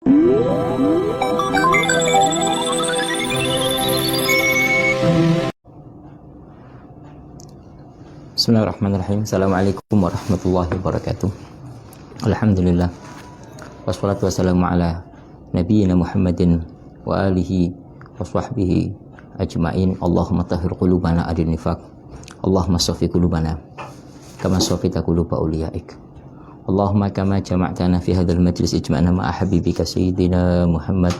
Bismillahirrahmanirrahim. Assalamualaikum warahmatullahi wabarakatuh. Alhamdulillah. Wassalatu wassalamu ala nabiyyina Muhammadin wa alihi wa sahbihi ajma'in. Allahumma tahhir qulubana adin nifaq. Allahumma saffi qulubana kama saffita quluba awliyaik. Allahumma kama jama'tana fi hadzal majlis ijma'na ma'a habibika sayyidina Muhammad.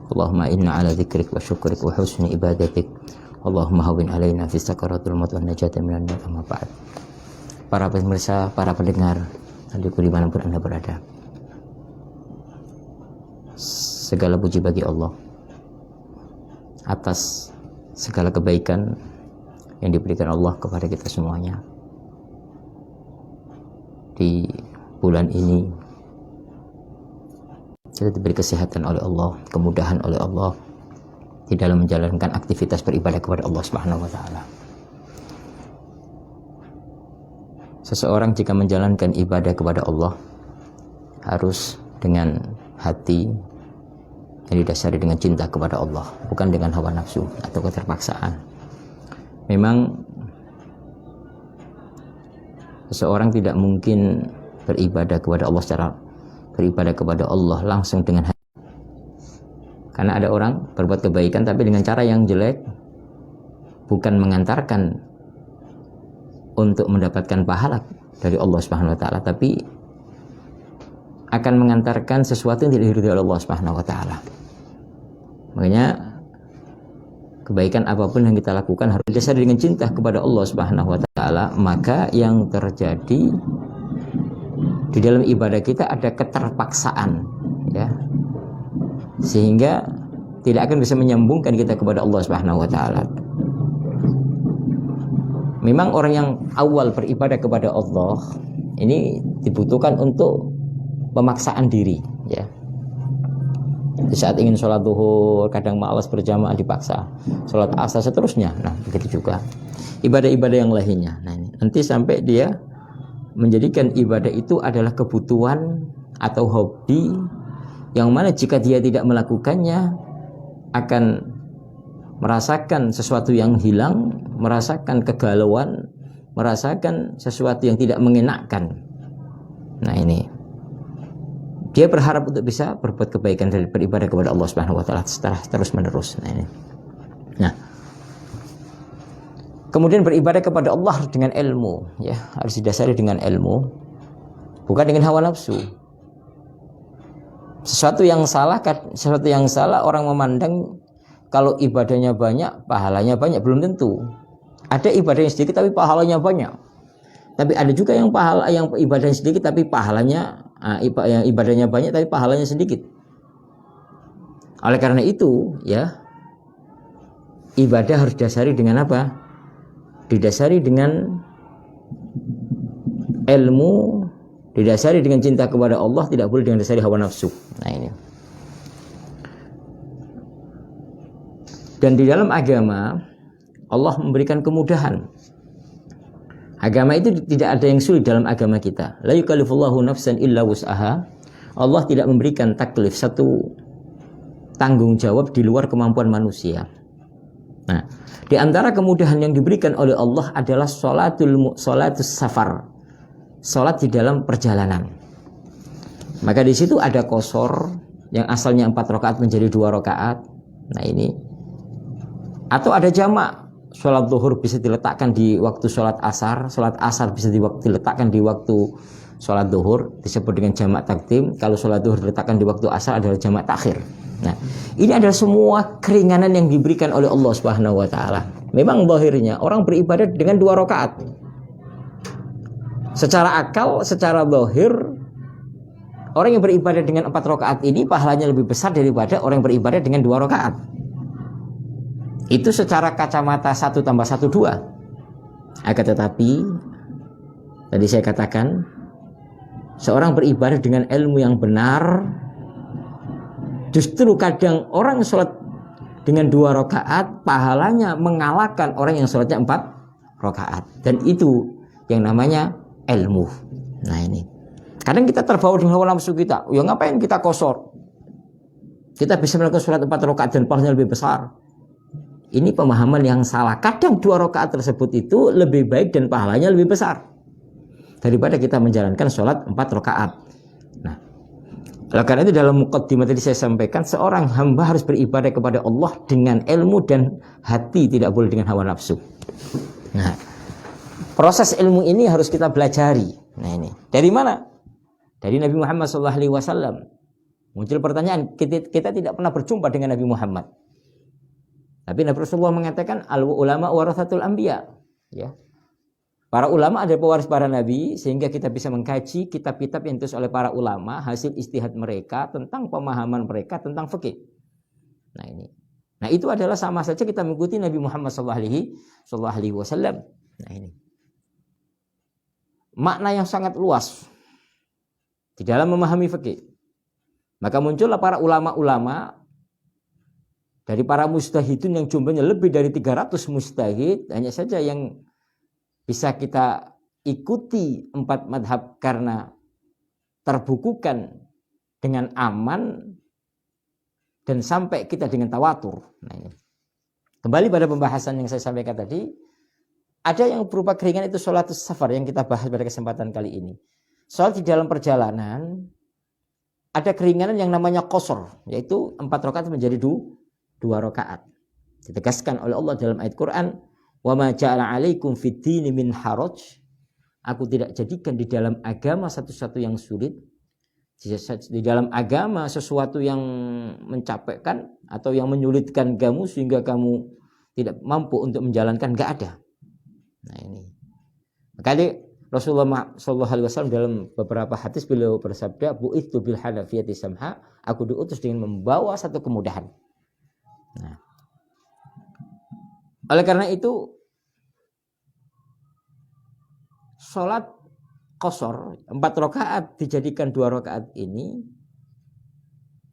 Allahumma inna ala dzikrik wa syukrik wa husni ibadatik. Allahumma hawwin alaina fi sakaratul maut wan najata minan nar. Amma ba'd. Para pemirsa, para pendengar, dimanapun Anda berada, segala puji bagi Allah atas segala kebaikan yang diberikan Allah kepada kita semuanya. Di bulan ini kita diberi kesehatan oleh Allah, kemudahan oleh Allah di dalam menjalankan aktivitas beribadah kepada Allah Subhanahu wa taala. Seseorang jika menjalankan ibadah kepada Allah harus dengan hati yang didasari dengan cinta kepada Allah, bukan dengan hawa nafsu atau keterpaksaan. Memang seseorang tidak mungkin beribadah kepada Allah langsung dengan hati. Karena ada orang berbuat kebaikan tapi dengan cara yang jelek, bukan mengantarkan untuk mendapatkan pahala dari Allah Subhanahu wa taala, tapi akan mengantarkan sesuatu yang tidak diridhoi oleh Allah Subhanahu wa taala. Makanya kebaikan apapun yang kita lakukan harus didasari dengan cinta kepada Allah Subhanahu wa taala. Maka yang terjadi di dalam ibadah kita ada keterpaksaan, ya, sehingga tidak akan bisa menyambungkan kita kepada Allah Subhanahu wa taala. Memang orang yang awal beribadah kepada Allah ini dibutuhkan untuk pemaksaan diri, ya. Di saat ingin sholat zuhur, kadang malas berjamaah dipaksa. Sholat asar seterusnya. Nah, begitu juga ibadah-ibadah yang lainnya. Nah, ini nanti sampai dia menjadikan ibadah itu adalah kebutuhan atau hobi, yang mana jika dia tidak melakukannya akan merasakan sesuatu yang hilang, merasakan kegalauan, merasakan sesuatu yang tidak mengenakkan. Nah, ini dia berharap untuk bisa berbuat kebaikan dari beribadah kepada Allah Subhanahu wa taala secara terus menerus. Nah, ini. Nah, kemudian beribadah kepada Allah dengan ilmu, ya, harus didasari dengan ilmu, bukan dengan hawa nafsu. Sesuatu yang salah orang memandang kalau ibadahnya banyak, pahalanya banyak. Belum tentu. Ada ibadah yang sedikit tapi pahalanya banyak. Tapi ada juga yang ibadahnya sedikit tapi pahalanya ibadahnya banyak tapi pahalanya sedikit. Oleh karena itu, ya, ibadah harus didasari dengan apa? Didasari dengan ilmu, didasari dengan cinta kepada Allah, tidak boleh dengan dasari hawa nafsu. Nah, ini. Dan di dalam agama Allah memberikan kemudahan. Agama itu tidak ada yang sulit dalam agama kita. La yukallifullahu nafsan illa wus'aha. Allah tidak memberikan taklif, satu tanggung jawab di luar kemampuan manusia. Nah, di antara kemudahan yang diberikan oleh Allah adalah sholatus safar. Sholat di dalam perjalanan. Maka di situ ada qashar yang asalnya 4 rakaat menjadi 2 rakaat. Nah, ini. Atau ada jamak. Sholat zuhur bisa diletakkan di waktu sholat asar bisa diletakkan di waktu sholat zuhur, disebut dengan jamak takdim. Kalau sholat zuhur diletakkan di waktu asar adalah jamak takhir. Nah, ini adalah semua keringanan yang diberikan oleh Allah Subhanahu wa taala. Memang zahirnya orang beribadah dengan 2 rakaat. Secara akal, secara zahir, orang yang beribadah dengan 4 rakaat ini pahalanya lebih besar daripada orang yang beribadah dengan 2 rakaat. Itu secara kacamata 1 tambah 1 2. Akan tetapi tadi saya katakan, seorang beribadah dengan ilmu yang benar, justru kadang orang sholat dengan 2 rakaat pahalanya mengalahkan orang yang sholatnya 4 rakaat. Dan itu yang namanya ilmu. Nah, ini kadang kita terbawa dengan hawa nafsu kita. Ya ngapain kita qashar? Kita bisa melakukan sholat 4 rakaat dan pahalanya lebih besar. Ini pemahaman yang salah. Kadang 2 rakaat tersebut itu lebih baik dan pahalanya lebih besar daripada kita menjalankan sholat 4 rakaat. Nah, karena itu dalam muqaddimah tadi saya sampaikan, seorang hamba harus beribadah kepada Allah dengan ilmu dan hati, tidak boleh dengan hawa nafsu. Nah, proses ilmu ini harus kita pelajari. Nah, ini dari mana? Dari Nabi Muhammad SAW. Muncul pertanyaan, kita tidak pernah berjumpa dengan Nabi Muhammad. Tapi Nabi Rasulullah mengatakan al ulama warathatul anbiya, ya. Para ulama adalah pewaris para nabi, sehingga kita bisa mengkaji kitab-kitab yang ditulis oleh para ulama, hasil istihad mereka tentang pemahaman mereka tentang fikih. Nah, ini. Nah, itu adalah sama saja kita mengikuti Nabi Muhammad SAW. Nah, ini. Makna yang sangat luas di dalam memahami fikih. Maka muncullah para ulama-ulama dari para mujtahidun yang jumlahnya lebih dari 300 mujtahid, hanya saja yang bisa kita ikuti 4 madhab karena terbukukan dengan aman dan sampai kita dengan tawatur. Nah, ini. Kembali pada pembahasan yang saya sampaikan tadi, ada yang berupa keringan itu sholatus safar yang kita bahas pada kesempatan kali ini. Soal di dalam perjalanan ada keringanan yang namanya qasar, yaitu 4 rakaat menjadi 2 rakaat. Ditegaskan oleh Allah dalam ayat Quran, "Wa ma ja'ala 'alaikum fid dini min haraj." Aku tidak jadikan di dalam agama satu-satu yang sulit. Di dalam agama sesuatu yang mencapaikan atau yang menyulitkan kamu sehingga kamu tidak mampu untuk menjalankan, enggak ada. Nah, ini. Makanya Rasulullah SAW dalam beberapa hadis beliau bersabda, "Bu'ithu bil hanafiyati samha." Aku diutus dengan membawa satu kemudahan. Nah, oleh karena itu sholat qasar 4 rakaat dijadikan 2 rakaat ini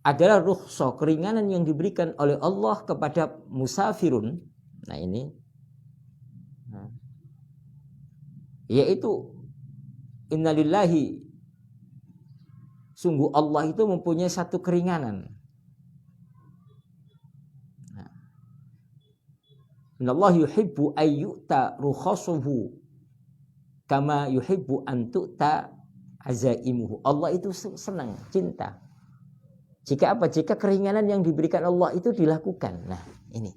adalah rukhsah, keringanan yang diberikan oleh Allah kepada musafirun. Nah, ini yaitu innalillahi, sungguh Allah itu mempunyai satu keringanan. Innallaha yuhibbu ayyuta rukhasuhu kama yuhibbu an tu'ta azaimuhu. Allah itu senang, cinta. Jika apa? Jika keringanan yang diberikan Allah itu dilakukan. Nah, ini.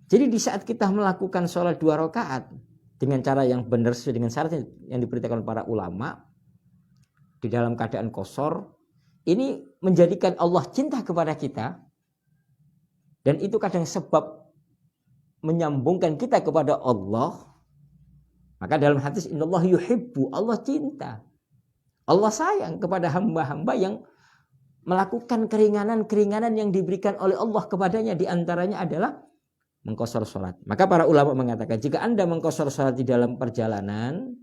Jadi di saat kita melakukan sholat 2 rakaat dengan cara yang benar sesuai dengan syarat yang diberitakan para ulama di dalam keadaan qasar, ini menjadikan Allah cinta kepada kita, dan itu kadang sebab menyambungkan kita kepada Allah. Maka dalam hadis, innallaha yuhibbu, Allah cinta, Allah sayang kepada hamba-hamba yang melakukan keringanan-keringanan yang diberikan oleh Allah kepadanya. Di antaranya adalah mengqasar sholat. Maka para ulama mengatakan, jika Anda mengqasar sholat di dalam perjalanan,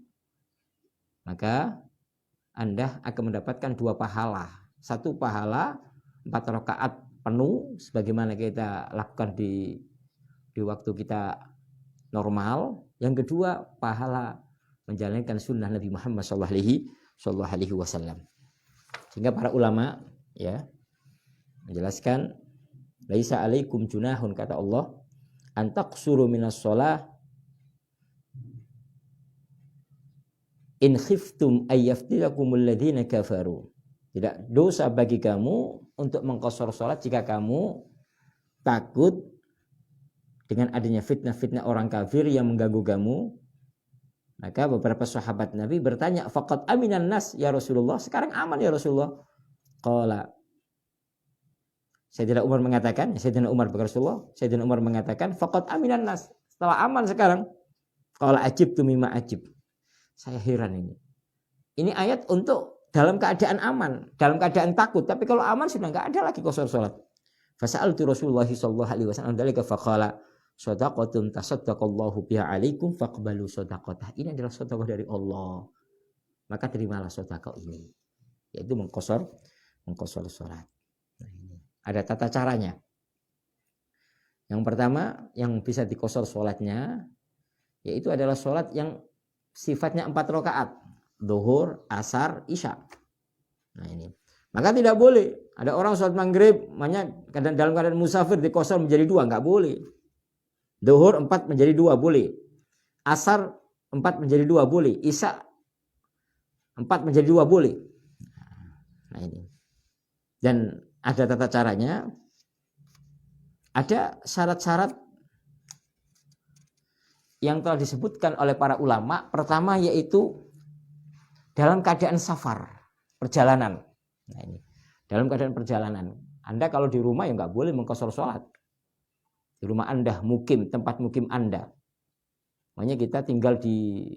maka Anda akan mendapatkan 2 pahala. 1 pahala 4 rakaat penuh sebagaimana kita lakukan di waktu kita normal. Yang kedua, pahala menjalankan sunnah Nabi Muhammad SAW. Sehingga para ulama ya menjelaskan, laisa alaikum junahun, kata Allah, antaqsuru minas shalah in khiftum ayyaftilakumul ladzina kafaru. Tidak dosa bagi kamu untuk mengqasar salat jika kamu takut dengan adanya fitnah-fitnah orang kafir yang mengganggu kamu. Maka beberapa sahabat Nabi bertanya, faqad aminan nas ya Rasulullah, sekarang aman ya Rasulullah. Qala, Sayyidina Umar mengatakan, Sayyidina Umar mengatakan, faqad aminan nas, setelah aman sekarang. Qala ajibtu mimma ajib. Saya heran ini. Ini ayat untuk dalam keadaan aman, dalam keadaan takut. Tapi kalau aman sudah enggak ada lagi qasar salat. Fasa'altu Rasulullah sallallahu alaihi wasallam dalika faqala shadaqatun tasaddaqallahu biha alaikum faqbalu shadaqatah. Ini adalah sedekah dari Allah. Maka terimalah sedekah ini, yaitu mengqasar salat. Nah, ini ada tata caranya. Yang pertama yang bisa diqasar salatnya yaitu adalah salat yang sifatnya 4 rakaat, zuhur, asar, isya. Nah, ini. Maka tidak boleh. Ada orang sholat maghrib, dalam keadaan musafir dikosor menjadi 2, nggak boleh. Zuhur 4 menjadi 2 boleh. Asar 4 menjadi 2 boleh. Isya 4 menjadi 2 boleh. Nah ini. Dan ada tata caranya. Ada syarat-syarat yang telah disebutkan oleh para ulama. Pertama yaitu dalam keadaan safar, perjalanan. Nah ini, dalam keadaan perjalanan. Anda kalau di rumah ya nggak boleh mengqashar sholat. Di rumah Anda, mukim, tempat mukim Anda. Makanya kita tinggal di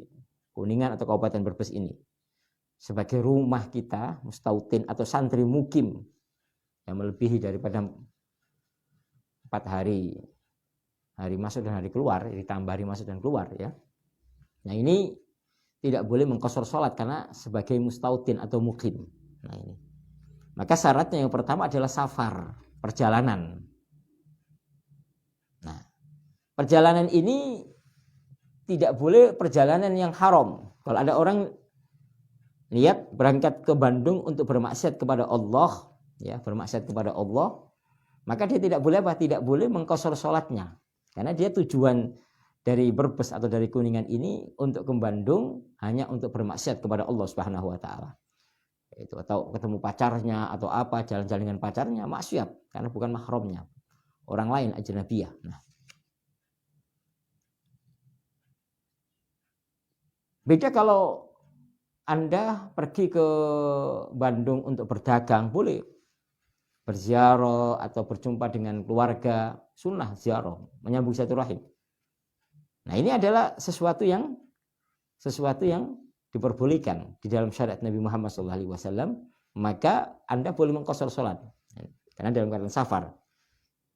Kuningan atau Kabupaten Brebes ini. Sebagai rumah kita, mustautin atau santri mukim yang melebihi daripada 4 hari masuk dan hari keluar, ditambah hari masuk dan keluar ya. Nah ini tidak boleh mengqashar sholat karena sebagai mustautin atau mukim. Nah ini. Maka syaratnya yang pertama adalah safar, perjalanan. Nah, perjalanan ini tidak boleh perjalanan yang haram. Kalau ada orang niat berangkat ke Bandung untuk bermaksiat kepada Allah, ya, bermaksiat kepada Allah, maka dia tidak boleh apa? Tidak boleh mengqashar sholatnya. Karena dia tujuan dari Brebes atau dari Kuningan ini untuk ke Bandung hanya untuk bermaksiat kepada Allah Subhanahu wa taala. Itu atau ketemu pacarnya atau apa, jalan-jalan dengan pacarnya, maksiat karena bukan mahramnya. Orang lain ajnabiyah. Nah. Beda kalau Anda pergi ke Bandung untuk berdagang, boleh. Berziarah atau berjumpa dengan keluarga, sunnah ziarah, menyambung silaturahim. Nah ini adalah sesuatu yang diperbolehkan di dalam syariat Nabi Muhammad SAW. Maka Anda boleh mengqashar sholat karena dalam keadaan safar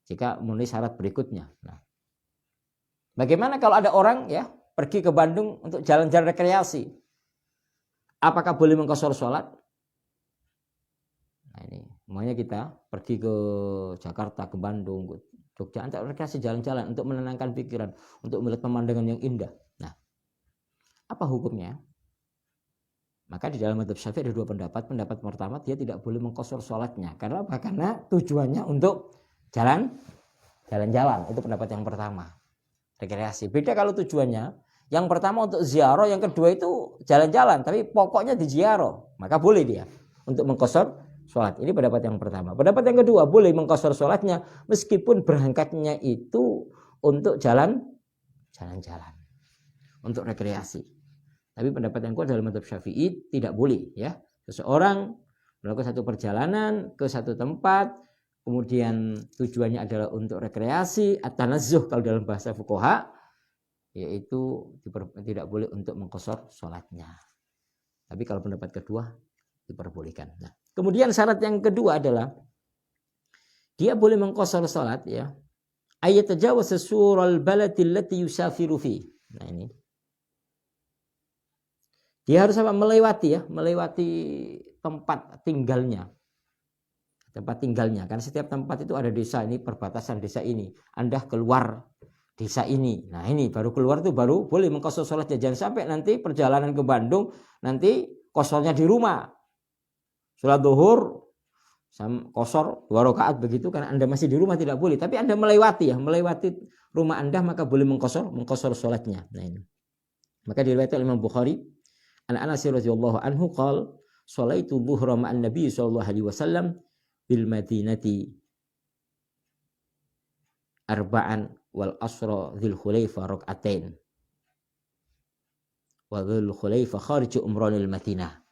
jika memenuhi syarat berikutnya. Nah, bagaimana kalau ada orang ya pergi ke Bandung untuk jalan-jalan rekreasi? Apakah boleh mengqashar sholat? Nah ini, semuanya kita pergi ke Jakarta, ke Bandung, ke Jogja, untuk rekreasi jalan-jalan, untuk menenangkan pikiran, untuk melihat pemandangan yang indah. Nah, apa hukumnya? Maka di dalam mazhab Syafi'i ada 2 pendapat. Pendapat pertama, dia tidak boleh mengqashar sholatnya. Karena apa? Karena tujuannya untuk jalan-jalan. Itu pendapat yang pertama. Rekreasi. Beda kalau tujuannya. Yang pertama untuk ziarah, yang kedua itu jalan-jalan. Tapi pokoknya di ziarah. Maka boleh dia untuk mengqashar sholat. Ini pendapat yang pertama. Pendapat yang kedua, boleh mengqashar sholatnya meskipun berangkatnya itu untuk jalan-jalan. Untuk rekreasi. Tapi pendapat yang kuat dalam mazhab Syafi'i tidak boleh ya. Seseorang melakukan satu perjalanan ke satu tempat, kemudian tujuannya adalah untuk rekreasi, at-tanazzuh kalau dalam bahasa fuqaha, yaitu tidak boleh untuk mengqashar sholatnya. Tapi kalau pendapat kedua diperbolehkan. Nah, kemudian syarat yang kedua adalah dia boleh mengqashar sholat ya. Ayat tajawaz sural balati allati yusafiru fi. Nah ini. Dia harus apa? Melewati tempat tinggalnya. Tempat tinggalnya. Karena setiap tempat itu ada desa, ini perbatasan desa ini. Anda keluar desa ini. Nah ini baru keluar tuh baru boleh mengqashar sholatnya. Jangan sampai nanti perjalanan ke Bandung nanti qasharnya di rumah. Sholat zuhur qashar 2 rakaat begitu karena Anda masih di rumah tidak boleh. Tapi Anda melewati rumah Anda maka boleh mengqashar sholatnya. Nah ini. Maka diriwayatkan Imam Bukhari an Anas radhiyallahu anhu qala sholaitu dhuhra ma'an Nabi sallallahu alaihi wasallam bil Madinati arba'an wal asra dzil khulaifa rak'atain wa dzil khulaifa kharij umranil Madinah.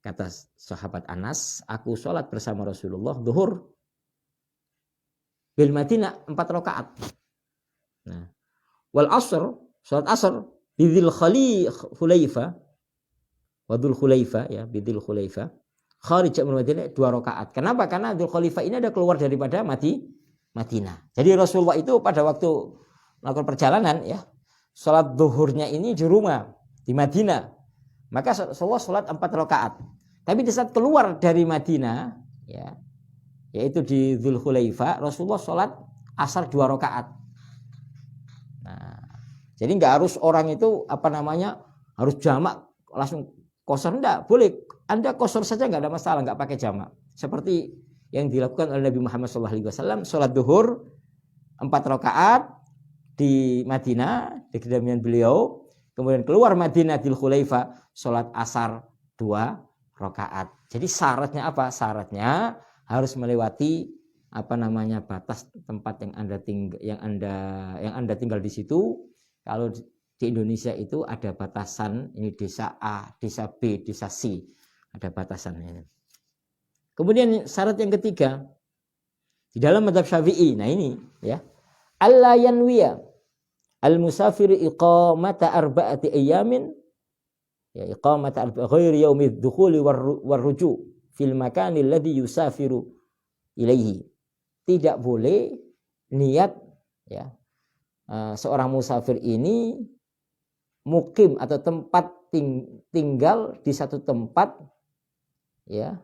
Kata sahabat Anas, aku sholat bersama Rasulullah zuhur bil Madinah 4 rakaat. Nah, wal asr sholat asr bidil khulaifa wadul khulaifa ya bidil khulaifa kharij min Madinah 2 rakaat. Kenapa? Karena Dzul Khalifah ini ada keluar daripada Madinah. Jadi Rasulullah itu pada waktu melakukan perjalanan ya salat zuhurnya ini di rumah di Madinah. Maka Rasulullah salat 4 rakaat. Tapi di saat keluar dari Madinah ya yaitu di Dzul Khalifah Rasulullah salat asar 2 rakaat. Nah, jadi enggak harus orang itu harus jamak langsung qashar, enggak, boleh Anda qasar saja nggak ada masalah, nggak pakai jamak. Seperti yang dilakukan oleh Nabi Muhammad SAW, sholat duhur 4 rakaat di Madinah, di kediaman beliau. Kemudian keluar Madinah di Khulaifah, sholat asar 2 rakaat. Jadi syaratnya apa? Syaratnya harus melewati batas tempat yang Anda tinggal di situ. Kalau di Indonesia itu ada batasan, ini desa A, desa B, desa C, ada batasannya. Kemudian syarat yang ketiga di dalam mazhab Syafi'i, nah ini ya, alla yanwiya al-musafir iqamata arba'ati ayamin, ya, iqamata ghairi yaumid dukhuli war ruju' fil makani alladhi yusafiru ilaihi. Tidak boleh niat ya, seorang musafir ini mukim atau tempat tinggal di satu tempat ya,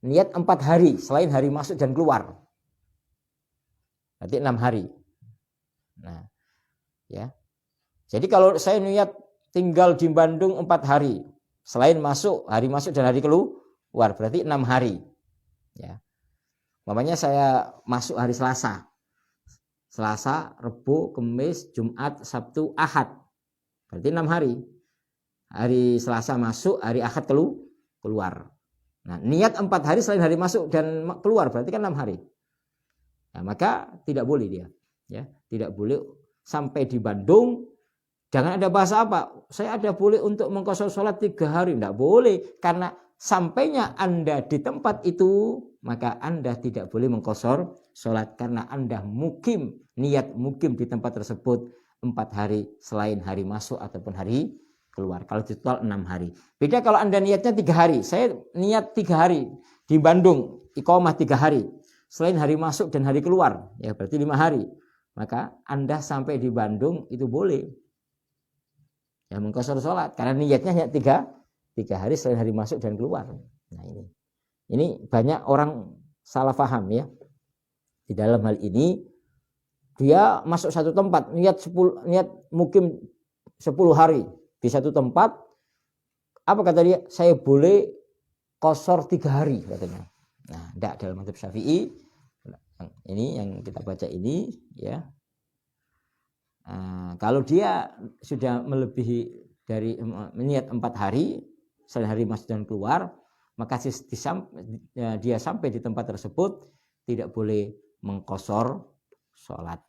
niat 4 hari selain hari masuk dan keluar, berarti 6 hari. Nah ya, jadi kalau saya niat tinggal di Bandung 4 hari selain hari masuk dan hari keluar, berarti 6 hari ya. Umpamanya saya masuk hari Selasa, Rebo, Kamis, Jumat, Sabtu, Ahad, berarti 6 hari. Hari Selasa masuk, hari Ahad keluar. Nah, niat 4 hari selain hari masuk dan keluar, berarti kan 6 hari. Nah, maka tidak boleh dia, ya, tidak boleh sampai di Bandung. Jangan ada bahasa apa, saya ada boleh untuk mengqashar sholat 3 hari, tidak boleh, karena sampainya Anda di tempat itu, maka Anda tidak boleh mengqashar sholat karena Anda niat mukim di tempat tersebut 4 hari selain hari masuk ataupun hari keluar. Kalau total 6 hari. Beda kalau Anda niatnya 3 hari. Saya niat 3 hari di Bandung, iqamah 3 hari selain hari masuk dan hari keluar, ya berarti 5 hari. Maka Anda sampai di Bandung itu boleh ya mengqashar sholat karena niatnya hanya 3 hari selain hari masuk dan keluar. Nah ini banyak orang salah paham ya. Di dalam hal ini dia masuk satu tempat niat mukim 10 hari di satu tempat, apa kata dia? Saya boleh qashar 3 hari katanya. Nah, tidak dalam mazhab Syafi'i. Ini yang kita baca ini ya. Kalau dia sudah melebihi dari niat 4 hari selain hari masuk dan keluar, maka dia sampai di tempat tersebut tidak boleh mengqashar sholat.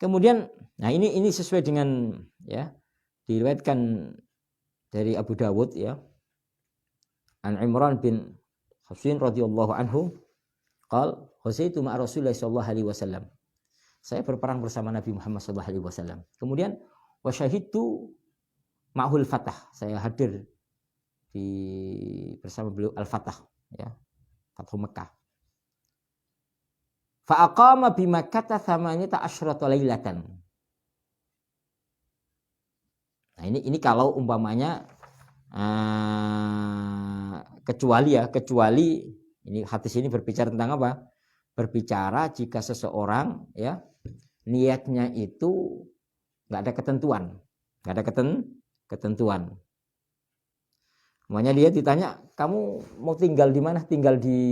Kemudian, nah ini sesuai dengan ya, diriwayatkan dari Abu Dawud ya, an Imran bin Husain radhiyallahu anhu, qala ghazaitu ma'a Rasulillah sallallahu alaihi wasallam. Saya berperang bersama Nabi Muhammad sallallahu alaihi wasallam. Kemudian wa syahidtu ma'hul fatah. Saya hadir bersama beliau al-Fatah ya, Fathu Mekah. Fa aqama bi Makkah 18 lailatan. Nah, ini kalau umpamanya kecuali ini hadis ini berbicara tentang apa? Berbicara jika seseorang ya niatnya itu nggak ada ketentuan. Makanya dia ditanya, kamu mau tinggal di mana? Tinggal di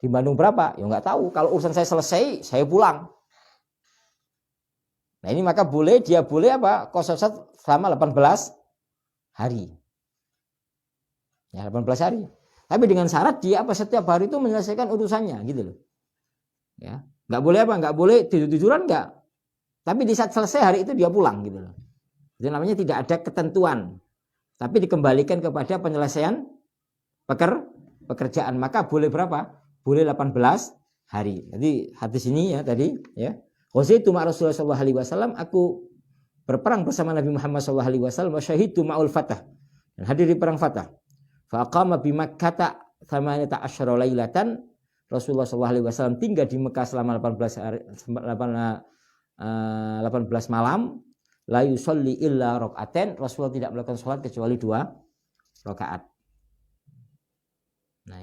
Bandung berapa? Ya nggak tahu. Kalau urusan saya selesai, saya pulang. Nah ini maka dia boleh apa? Qashar selama 18 hari. Ya 18 hari. Tapi dengan syarat dia setiap hari itu menyelesaikan urusannya gitu loh. Ya, nggak boleh nggak boleh tidur-tiduran nggak. Tapi di saat selesai hari itu dia pulang gitu loh. Itu namanya tidak ada ketentuan. Tapi dikembalikan kepada penyelesaian pekerjaan. Maka boleh berapa? Boleh 18 hari. Jadi hadis ini ya tadi ya. Ghazaitu ma'a Rasulullah sallallahu alaihi wasallam, aku berperang bersama Nabi Muhammad sallallahu alaihi wasallam, wa syahidtu ma'ul Fatah. Dan hadir di perang Fatah. Fa aqama bi Makkah 18 lailatan. Rasulullah sallallahu alaihi wasallam tinggal di Mekah selama 18 malam. La yusolli illa raqatain. Rasulullah tidak melakukan sholat kecuali 2 rakaat. Nah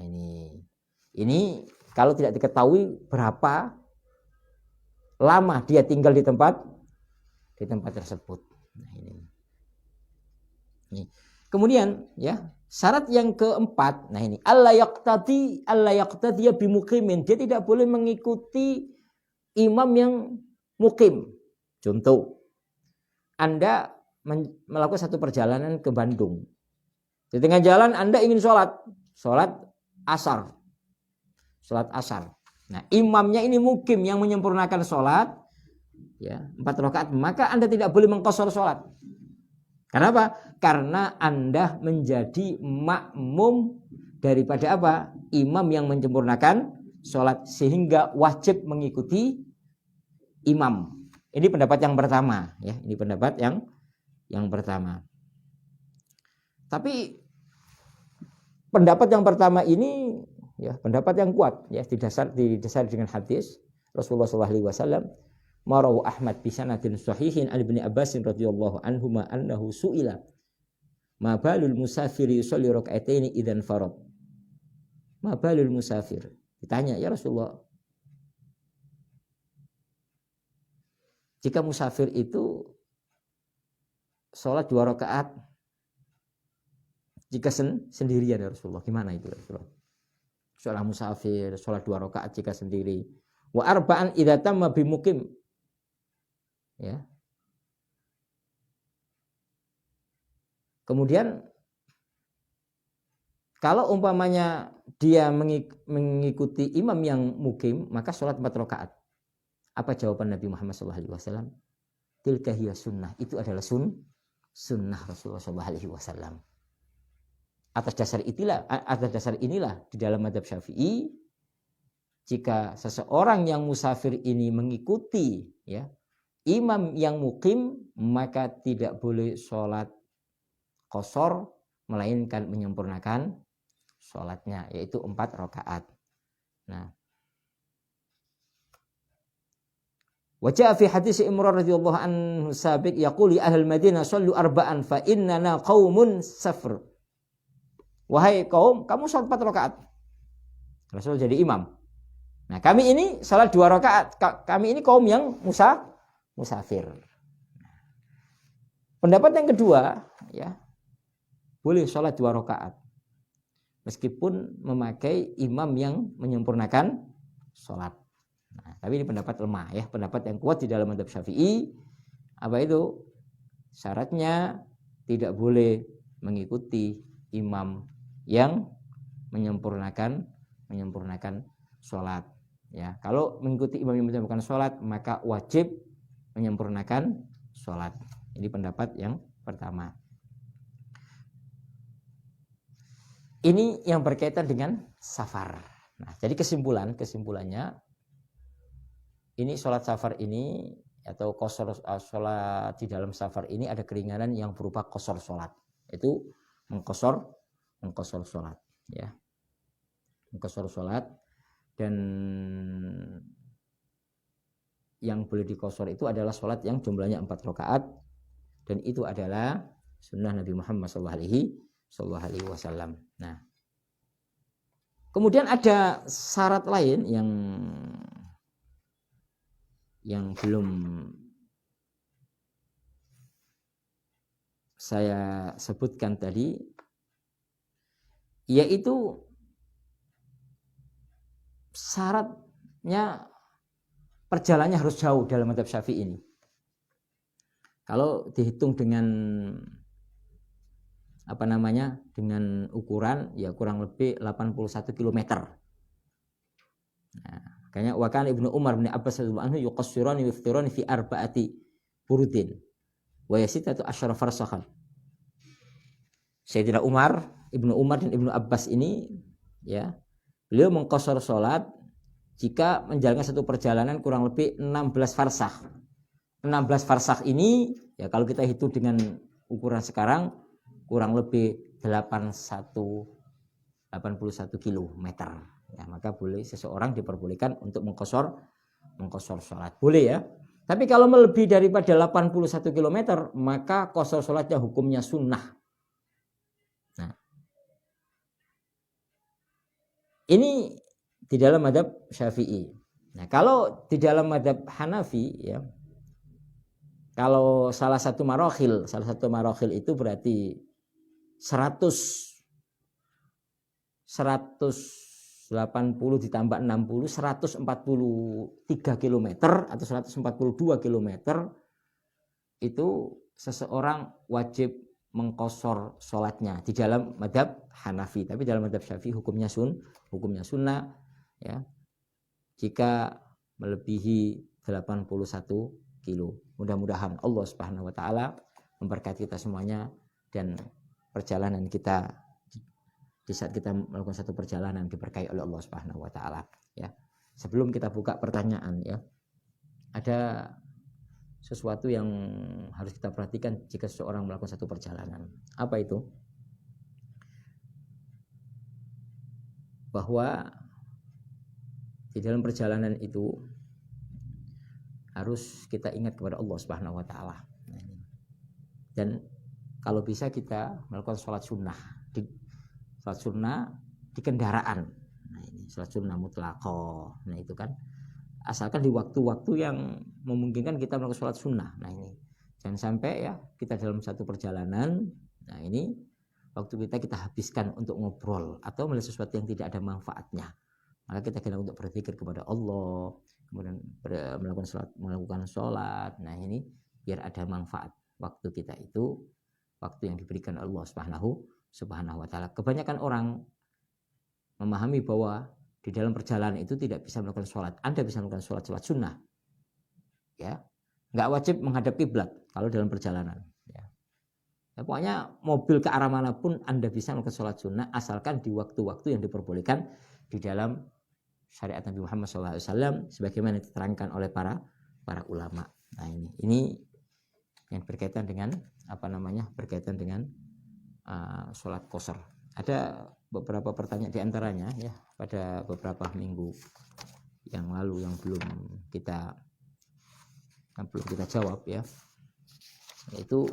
ini kalau tidak diketahui berapa lama dia tinggal di tempat tersebut. Nah Kemudian ya, syarat yang keempat, nah ini alla yaqtadi bimuqimin. Dia tidak boleh mengikuti imam yang mukim. Contoh, Anda melakukan satu perjalanan ke Bandung. Di tengah jalan Anda ingin sholat asar. Nah, imamnya ini mukim yang menyempurnakan sholat, ya 4 rakaat, maka Anda tidak boleh mengqashar sholat. Kenapa? Karena Anda menjadi makmum daripada apa? Imam yang menyempurnakan sholat, sehingga wajib mengikuti imam. Ini pendapat yang pertama, ya. Ini pendapat yang pertama. Tapi pendapat yang pertama ini, ya, pendapat yang kuat, ya, didasari dengan hadis Rasulullah SAW. Marawu Ahmad bisanadin sahihin an Ibnu Abbas radhiyallahu anhuma annahu su'ila ma balul musafir yusalli raka'ataini idzan farad. Ma balul musafir? Ditanya, ya Rasulullah, jika musafir itu sholat 2 rakaat jika sendirian, ya Rasulullah, gimana itu Rasulullah? Sholat musafir, sholat 2 rakaat jika sendiri. Wa arba'an idza tamma bimuqim. Ya. Kemudian kalau umpamanya dia mengikuti imam yang mukim, maka sholat 4 rakaat. Apa jawaban Nabi Muhammad SAW? Tilka hiya sunnah. Itu adalah sunnah Rasulullah SAW. Atas dasar inilah di dalam mazhab Syafi'i, jika seseorang yang musafir ini mengikuti, ya, imam yang mukim, maka tidak boleh sholat qashar, melainkan menyempurnakan sholatnya, yaitu 4 rakaat. Nah, wajah fi hadis Imran radhiyallahu anhu sabiq yaquli ahlul Madinah sallu arba'an fa innana qaumun safar. Wahai kaum, kamu sholat 4 rakaat. Rasul jadi imam. Nah, kami ini sholat 2 rakaat. Kami ini kaum yang musafir. Pendapat yang kedua, ya, boleh sholat 2 rakaat meskipun memakai imam yang menyempurnakan sholat. Nah, tapi ini pendapat lemah, ya. Pendapat yang kuat di dalam mazhab Syafi'i, apa itu? Syaratnya tidak boleh mengikuti imam yang menyempurnakan sholat. Ya, kalau mengikuti imam yang menyempurnakan sholat, maka wajib menyempurnakan sholat. Ini pendapat yang pertama. Ini yang berkaitan dengan safar. Nah, jadi kesimpulannya, ini sholat safar ini atau qashar sholat di dalam safar ini ada keringanan yang berupa qashar sholat. Itu mengqashar sholat, ya. Mengqashar sholat, dan yang boleh diqashar itu adalah sholat yang jumlahnya 4 rakaat, dan itu adalah sunnah Nabi Muhammad SAW. Nah, kemudian ada syarat lain yang belum saya sebutkan tadi, yaitu syaratnya perjalanannya harus jauh dalam mazhab Syafi'i ini. Kalau dihitung dengan dengan ukuran, ya kurang lebih 81 km. Nah, makanya wa kana Ibnu Umar bin Abbas radhiyallahu anhu yuqassirani wa yuftirani fi arba'ati burudin wa yasitatu asyara farsakhan. Sayyidina Umar, Ibnu Umar dan Ibnu Abbas ini, ya, beliau mengqashar salat jika menjalankan satu perjalanan kurang lebih 16 farsakh. 16 farsakh ini, ya, kalau kita hitung dengan ukuran sekarang kurang lebih 81 kilometer. Ya, maka boleh seseorang diperbolehkan untuk mengqashar salat. Boleh, ya. Tapi kalau melebihi daripada 81 km, maka qashar salatnya hukumnya sunnah. Nah, ini di dalam mazhab Syafi'i. Nah, kalau di dalam mazhab Hanafi, ya, kalau salah satu marokhil itu berarti 180 ditambah 60, 143 km atau 142 km itu seseorang wajib mengqashar sholatnya di dalam madhab Hanafi. Tapi dalam madhab Syafi'i hukumnya sunnah ya, jika melebihi 81 kilo. Mudah-mudahan Allah Subhanahu wa taala memberkati kita semuanya, dan perjalanan kita di saat kita melakukan satu perjalanan diberkahi oleh Allah Subhanahu wa taala ya. Sebelum kita buka pertanyaan ya, ada sesuatu yang harus kita perhatikan jika seseorang melakukan satu perjalanan. Apa itu? Bahwa di dalam perjalanan itu harus kita ingat kepada Allah Subhanahu wa taala. Dan kalau bisa kita melakukan sholat sunnah di kendaraan. Nah, ini sholat sunnah mutlaqah. Nah, itu kan asalkan di waktu-waktu yang memungkinkan kita melakukan sholat sunnah. Nah, ini jangan sampai ya kita dalam satu perjalanan, nah ini waktu kita habiskan untuk ngobrol atau melihat sesuatu yang tidak ada manfaatnya. Maka kita kena untuk berzikir kepada Allah, kemudian melakukan sholat. Nah, ini biar ada manfaat. Waktu kita itu waktu yang diberikan Allah Subhanahu wa taala. Kebanyakan orang memahami bahwa di dalam perjalanan itu tidak bisa melakukan sholat. Anda bisa melakukan sholat sunnah, ya, nggak wajib menghadap kiblat kalau dalam perjalanan. Ya. Ya, pokoknya mobil ke arah manapun Anda bisa melakukan sholat sunnah asalkan di waktu-waktu yang diperbolehkan di dalam syariat Nabi Muhammad SAW, sebagaimana diterangkan oleh para ulama. Nah, ini yang berkaitan dengan berkaitan dengan sholat qashar. Ada beberapa pertanyaan diantaranya ya pada beberapa minggu yang lalu yang belum kita jawab ya, yaitu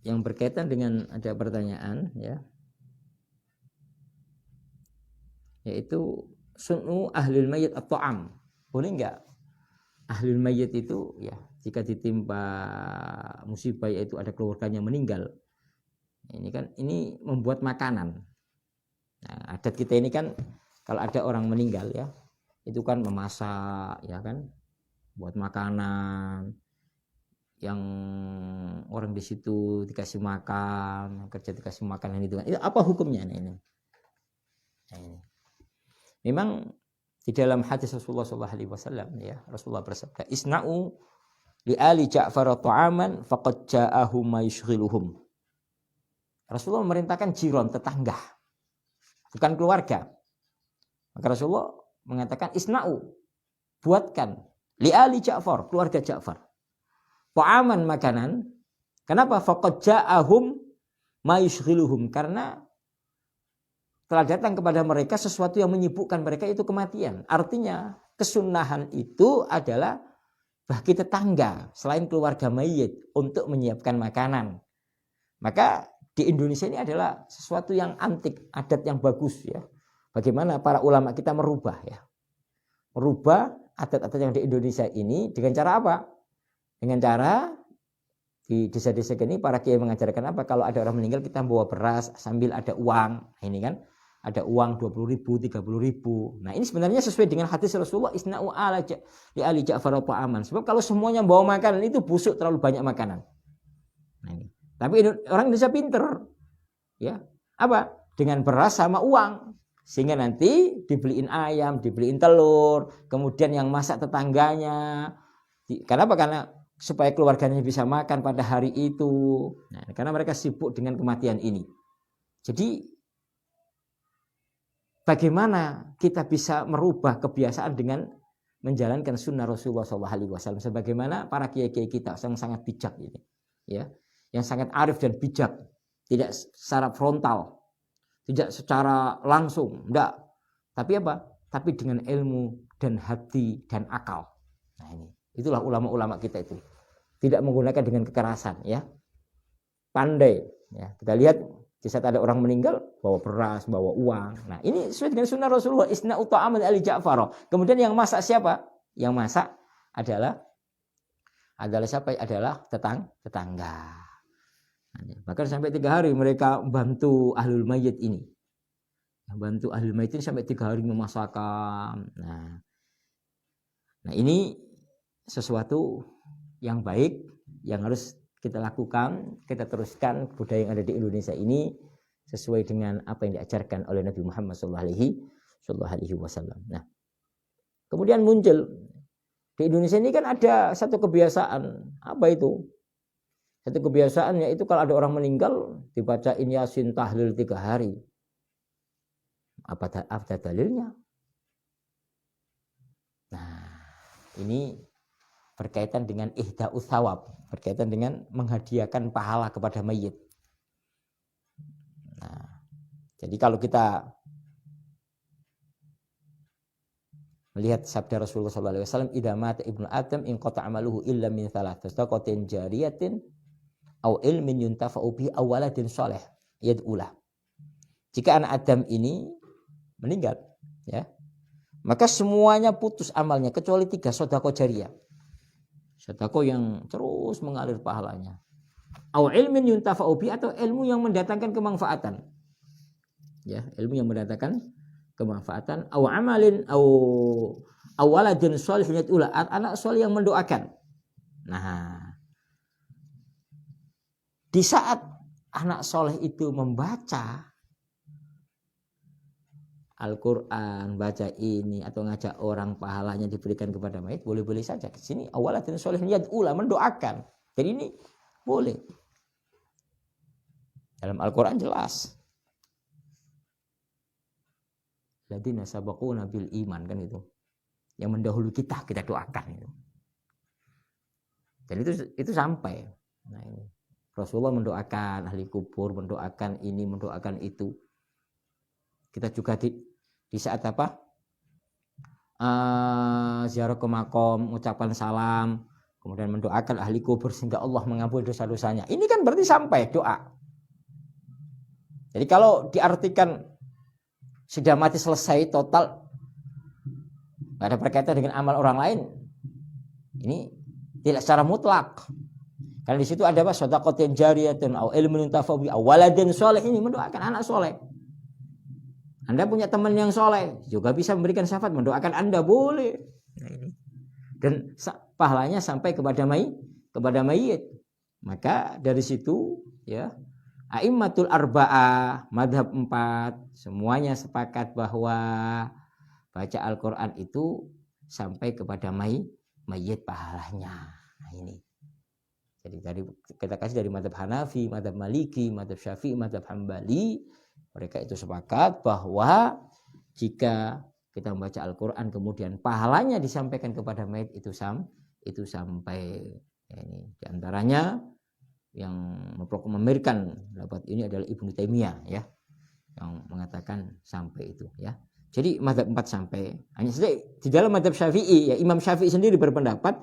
yang berkaitan dengan ada pertanyaan ya, yaitu sunnu ahlil mayyit at-ta'am. Boleh enggak ahlul mayyit itu ya jika ditimpa musibah yaitu ada keluarganya meninggal, ini membuat makanan. Nah, adat kita ini kan kalau ada orang meninggal ya itu kan memasak ya kan, buat makanan yang orang di situ dikasih makan, kerja dikasih makan itu kan. Itu apa hukumnya ini? Memang di dalam hadis Rasulullah SAW ya, Rasulullah bersabda, "Isna'u li ali Ja'far ta'aman faqad ja'ahum ma yushghiluhum." Rasulullah memerintahkan jiran, tetangga, bukan keluarga. Maka Rasulullah mengatakan isna'u, buatkan li ali Ja'far, keluarga Ja'far, ta'aman, makanan. Kenapa? Faqad ja'ahum ma yushghiluhum, karena telah datang kepada mereka sesuatu yang menyibukkan mereka, itu kematian. Artinya kesunahan itu adalah bagi tetangga selain keluarga mayit untuk menyiapkan makanan. Maka di Indonesia ini adalah sesuatu yang antik, adat yang bagus ya. Bagaimana para ulama kita merubah adat-adat yang di Indonesia ini dengan cara apa? Dengan cara di desa-desa ini para kiai mengajarkan apa? Kalau ada orang meninggal kita bawa beras sambil ada uang. Ini kan ada uang 20.000, 30.000. Nah, ini sebenarnya sesuai dengan hadis Rasulullah, isna'u li ali Ja'far ta'aman. Sebab kalau semuanya bawa makanan itu busuk, terlalu banyak makanan. Nah, ini. Tapi orang Indonesia pinter. Ya. Apa? Dengan beras sama uang. Sehingga nanti dibeliin ayam, dibeliin telur, kemudian yang masak tetangganya. Kenapa? Karena supaya keluarganya bisa makan pada hari itu. Nah, karena mereka sibuk dengan kematian ini. Jadi bagaimana kita bisa merubah kebiasaan dengan menjalankan sunnah Rasulullah SAW, sebagaimana para kiai-kiai kita yang sangat bijak ini, ya, yang sangat arif dan bijak, tidak secara frontal, tidak secara langsung, enggak, tapi apa? Tapi dengan ilmu dan hati dan akal. Nah, itulah ulama-ulama kita itu, tidak menggunakan dengan kekerasan, ya, pandai. Ya, kita lihat di saat ada orang meninggal, bawa beras, bawa uang. Nah, ini sesuai dengan sunnah Rasulullah, isna'u ta'aman ali Ja'far. Kemudian yang masak siapa? Yang masak adalah siapa? Adalah tetangga. Bahkan sampai 3 hari mereka bantu ahlul mayit ini. Bantu ahlul mayit ini sampai 3 hari memasakkan. Nah ini sesuatu yang baik yang harus kita lakukan, kita teruskan budaya yang ada di Indonesia ini sesuai dengan apa yang diajarkan oleh Nabi Muhammad SAW. Nah, kemudian muncul di Indonesia ini kan ada satu kebiasaan, apa itu? Satu kebiasaan yaitu kalau ada orang meninggal dibacain Yasin tahlil 3 hari. Apa dalilnya? Nah, ini berkaitan dengan ihda'us thawab, berkaitan dengan menghadiahkan pahala kepada mayit. Nah, jadi kalau kita melihat sabda Rasulullah SAW, idza mata ibnu Adam in qata amaluhu illa min thalath, sadaqatin jariyatin aw ilmin yuntafa'u bihi aw waladin shalih yad'ulah. Jika anak Adam ini meninggal, ya, maka semuanya putus amalnya kecuali 3 sedekah jariyah. Sedekah yang terus mengalir pahalanya. Aw ilmin yuntafa'u bihi, atau ilmu yang mendatangkan kemanfaatan. Ya, ilmu yang mendatangkan kemanfaatan. Aw amalin aw waladin shalih yad'ulah, anak saleh yang mendoakan. Nah, di saat anak soleh itu membaca Al-Quran, baca ini atau ngajak orang pahalanya diberikan kepada mayit, boleh-boleh saja. Di sini awalatin soleh yad'ulah, mendoakan. Jadi ini boleh. Dalam Al-Quran jelas. Ladina sabaquna bil iman, kan itu. Yang mendahului kita doakan itu. Dan itu sampai. Nah ini. Rasulullah mendoakan ahli kubur, mendoakan ini, mendoakan itu. Kita juga di saat apa? Ziarah ke makom, mengucapkan salam, kemudian mendoakan ahli kubur sehingga Allah mengampuni dosa-dosanya. Ini kan berarti sampai doa. Jadi kalau diartikan sudah mati selesai total, nggak ada berkaitan dengan amal orang lain, ini tidak secara mutlak. Karena di situ ada apa? Shadaqatin jariyatun aw ilmun yuntafa'u bihi aw waladin shalih, ini mendoakan anak soleh. Anda punya teman yang soleh, juga bisa memberikan syafaat, mendoakan Anda, boleh. Nah ini. Dan pahalanya sampai kepada mayit. Maka dari situ, ya, a'immatul arba'ah, madhab 4, semuanya sepakat bahwa baca Al-Quran itu sampai kepada mayit pahalanya. Nah ini. Jadi kita kasih dari madhab Hanafi, madhab Maliki, madhab Syafi'i, madhab Hambali. Mereka itu sepakat bahwa jika kita membaca Al-Quran kemudian pahalanya disampaikan kepada mayit itu sampai. Ya, ini diantaranya yang memerikan pendapat ini adalah Ibnu Taimiyah, ya, yang mengatakan sampai itu, ya. Jadi mazhab 4 sampai. Hanya saja di dalam mazhab Syafi'i, ya, Imam Syafi'i sendiri berpendapat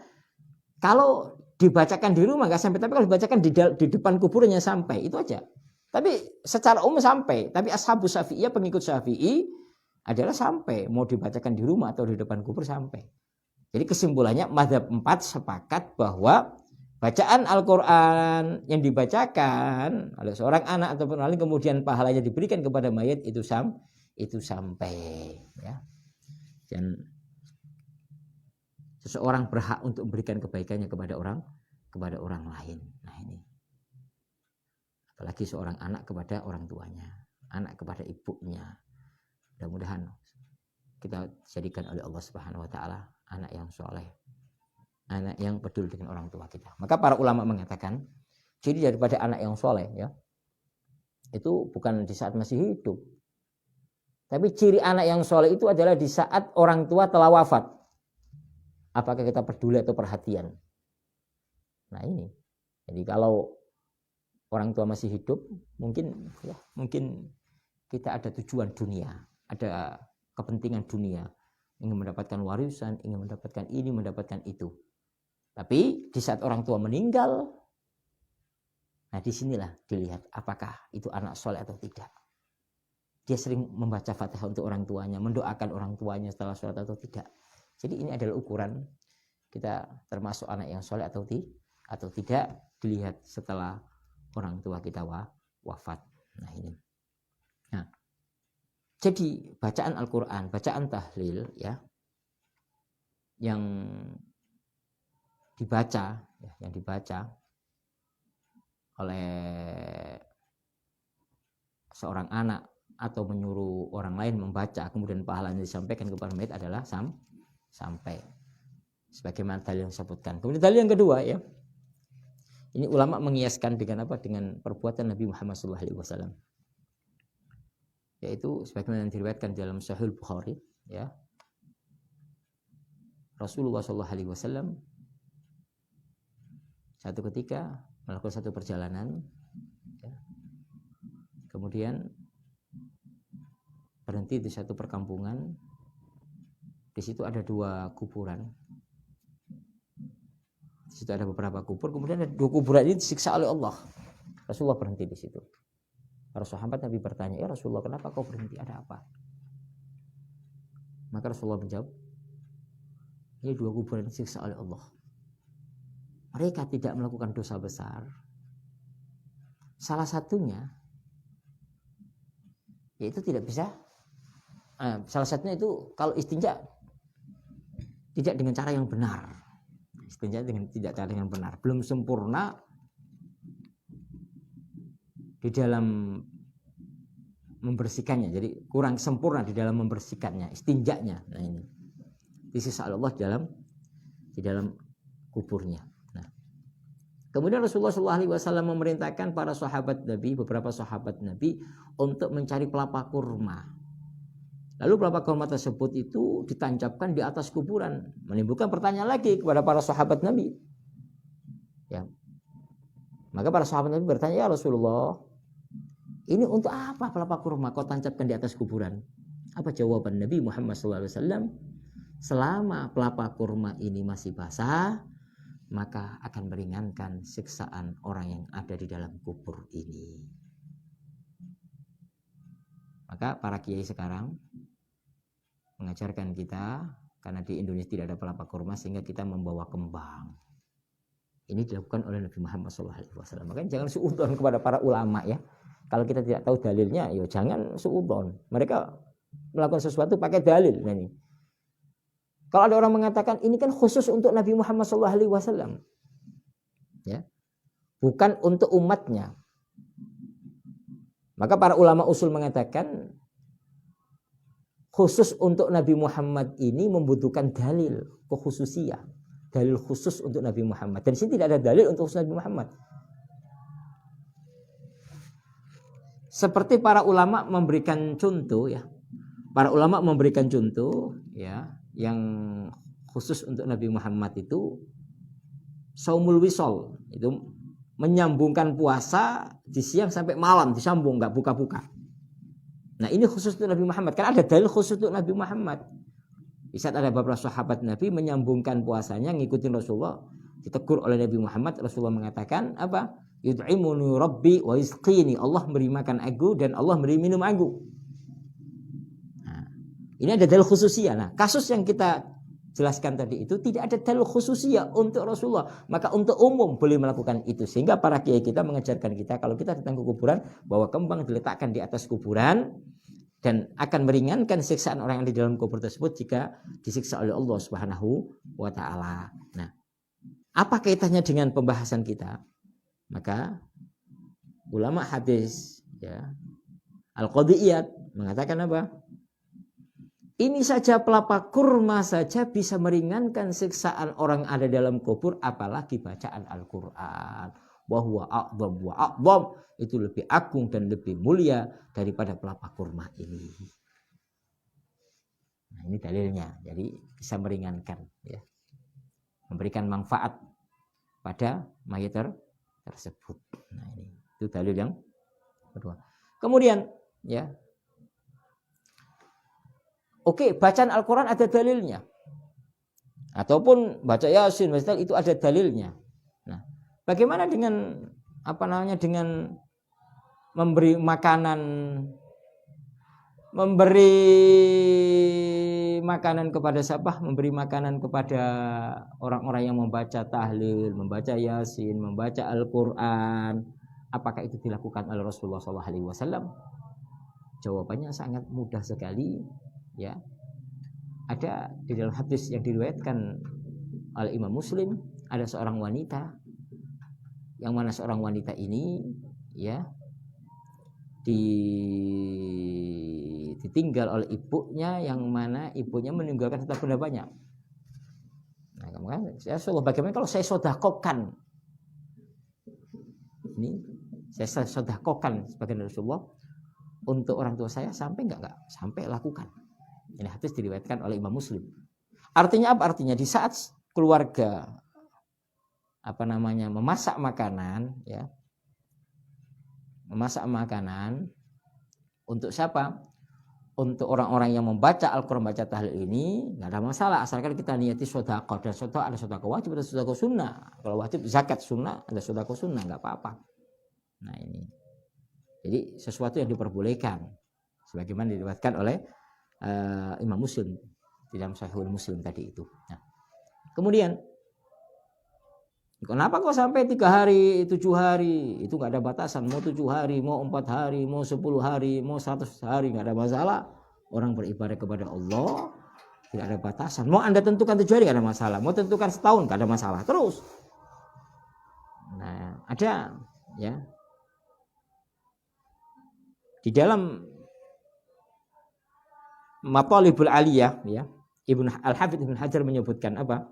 kalau dibacakan di rumah nggak sampai, tapi kalau dibacakan di depan kuburnya sampai, itu aja. Tapi secara umum sampai. Tapi ashabus Syafi'iyah, pengikut Syafi'i adalah sampai. Mau dibacakan di rumah atau di depan kubur sampai. Jadi kesimpulannya mazhab 4 sepakat bahwa bacaan Al-Quran yang dibacakan oleh seorang anak ataupun lain kemudian pahalanya diberikan kepada mayit itu sampai. Ya. Dan seseorang berhak untuk memberikan kebaikannya kepada orang lain. Nah ini. Apalagi seorang anak kepada orang tuanya, anak kepada ibunya. Mudah-mudahan kita jadikan oleh Allah Subhanahu wa taala anak yang soleh, anak yang peduli dengan orang tua kita. Maka para ulama mengatakan, ciri daripada anak yang soleh, ya, itu bukan di saat masih hidup. Tapi ciri anak yang soleh itu adalah di saat orang tua telah wafat. Apakah kita peduli atau perhatian? Nah ini. Jadi kalau orang tua masih hidup, mungkin kita ada tujuan dunia, ada kepentingan dunia, ingin mendapatkan warisan, ingin mendapatkan ini, mendapatkan itu. Tapi di saat orang tua meninggal, nah disinilah dilihat apakah itu anak soleh atau tidak. Dia sering membaca Fatihah untuk orang tuanya, mendoakan orang tuanya setelah sholat atau tidak. Jadi ini adalah ukuran kita termasuk anak yang soleh atau tidak, dilihat setelah orang tua kita wafat. Nah ini. Nah, jadi bacaan Al-Quran, bacaan tahlil ya, yang dibaca oleh seorang anak atau menyuruh orang lain membaca kemudian pahalanya disampaikan kepada mayit adalah sampai sebagaimana dalil yang disebutkan. Kemudian dalil yang kedua ya, ini ulama mengiaskan dengan apa? Dengan perbuatan Nabi Muhammad SAW, yaitu sebagaimana yang diriwayatkan dalam Sahih Bukhari ya, Rasulullah SAW satu ketika melakukan satu perjalanan ya, kemudian berhenti di satu perkampungan. Di situ ada 2 kuburan. Di situ ada beberapa kubur, kemudian ada 2 kuburan ini disiksa oleh Allah. Rasulullah berhenti di situ. Para sahabat Nabi bertanya, "Ya Rasulullah, kenapa kau berhenti? Ada apa?" Maka Rasulullah menjawab, "Ini 2 kuburan disiksa oleh Allah. Mereka tidak melakukan dosa besar. Salah satunya yaitu tidak bisa salah satunya itu kalau istinja tidak dengan cara yang benar. Istinja dengan tidak cara yang benar, belum sempurna di dalam membersihkannya. Jadi kurang sempurna di dalam membersihkannya, istinjanya. Nah ini disiksa Allah di dalam kuburnya. Nah, kemudian Rasulullah SAW memerintahkan para sahabat Nabi, beberapa sahabat Nabi untuk mencari pelapa kurma. Lalu pelapa kurma tersebut itu ditancapkan di atas kuburan, menimbulkan pertanyaan lagi kepada para sahabat Nabi. Ya. Maka para sahabat Nabi bertanya, "Ya Rasulullah, ini untuk apa pelapa kurma kau tancapkan di atas kuburan?" Apa jawaban Nabi Muhammad SAW? "Selama pelapa kurma ini masih basah, maka akan meringankan siksaan orang yang ada di dalam kubur ini." Maka para kiai sekarang mengajarkan kita, karena di Indonesia tidak ada pelapa kurma, sehingga kita membawa kembang. Ini dilakukan oleh Nabi Muhammad SAW. Makanya jangan suudzon kepada para ulama ya. Kalau kita tidak tahu dalilnya, ya jangan suudzon. Mereka melakukan sesuatu pakai dalil. Nah, ini. Kalau ada orang mengatakan ini kan khusus untuk Nabi Muhammad SAW, ya, bukan untuk umatnya. Maka para ulama usul mengatakan khusus untuk Nabi Muhammad ini membutuhkan dalil kekhususiyah, dalil khusus untuk Nabi Muhammad. Dan di sini tidak ada dalil untuk khusus Nabi Muhammad. Seperti para ulama memberikan contoh ya, para ulama memberikan contoh ya, yang khusus untuk Nabi Muhammad itu saumul wisol, itu menyambungkan puasa di siang sampai malam disambung, nggak buka-buka. Nah ini khusus untuk Nabi Muhammad. Kan ada dalil khusus untuk Nabi Muhammad. Di saat ada beberapa sahabat Nabi menyambungkan puasanya, ngikutin Rasulullah, ditegur oleh Nabi Muhammad. Rasulullah mengatakan apa? Yud'imuni Rabbi wa yusqini. Allah memberi makan aku dan Allah memberi minum aku. Nah, ini ada dalil khususnya. Nah kasus yang kita jelaskan tadi itu tidak ada dalil khususnya untuk Rasulullah. Maka untuk umum boleh melakukan itu. Sehingga para kiai kita mengajarkan kita kalau kita datang ke kuburan, bahwa kembang diletakkan di atas kuburan dan akan meringankan siksaan orang yang di dalam kubur tersebut jika disiksa oleh Allah Subhanahu wa taala. Nah, apa kaitannya dengan pembahasan kita? Maka ulama hadis ya, Al-Qadiyat mengatakan apa? Ini saja pelapa kurma saja bisa meringankan siksaan orang ada dalam kubur, apalagi bacaan Al-Quran. Wa huwa a'dzam, itu lebih agung dan lebih mulia daripada pelapa kurma ini. Nah, ini dalilnya. Jadi bisa meringankan ya. Memberikan manfaat pada mayit tersebut. Nah, ini itu dalil yang kedua. Kemudian ya, oke, bacaan Al-Quran ada dalilnya. Ataupun baca Yasin, itu ada dalilnya. Nah, bagaimana dengan dengan memberi makanan kepada siapa? Memberi makanan kepada orang-orang yang membaca tahlil, membaca Yasin, membaca Al-Quran. Apakah itu dilakukan oleh Rasulullah SAW? Jawabannya sangat mudah sekali, ya. Ada di dalam hadis yang diriwayatkan oleh Imam Muslim, ada seorang wanita, yang mana seorang wanita ini, ya, ditinggal oleh ibunya, yang mana ibunya meninggalkan harta benda banyak. Nah, kemudian ya Rasulullah, bagaimana kalau saya sedekahkan ini, saya sedekahkan sebagian Rasulullah untuk orang tua saya, sampai enggak sampai lakukan. Ini hadis diriwayatkan oleh Imam Muslim. Artinya apa? Artinya di saat keluarga memasak makanan, ya, memasak makanan untuk siapa? Untuk orang-orang yang membaca Al-Quran, baca tahlil ini, nggak ada masalah asalkan kita niati sedekah. Dan sedekah ada sedekah wajib, ada sedekah sunnah. Kalau wajib zakat sunnah, ada sedekah sunnah, nggak apa-apa. Nah ini, jadi sesuatu yang diperbolehkan, sebagaimana diriwayatkan oleh Imam Muslim di dalam Sahihul Muslim tadi itu. Nah, kemudian kenapa kok sampai 3 hari, 7 hari? Itu nggak ada batasan. Mau 7 hari, mau 4 hari, mau 10 hari, mau 100 hari, nggak ada masalah. Orang beribadah kepada Allah tidak ada batasan. Mau Anda tentukan 7 hari nggak ada masalah. Mau tentukan setahun nggak ada masalah. Terus. Nah, ada, ya, di dalam Mathalibul Aliyah, ya, Al-Hafidz Ibnu Hajar menyebutkan apa?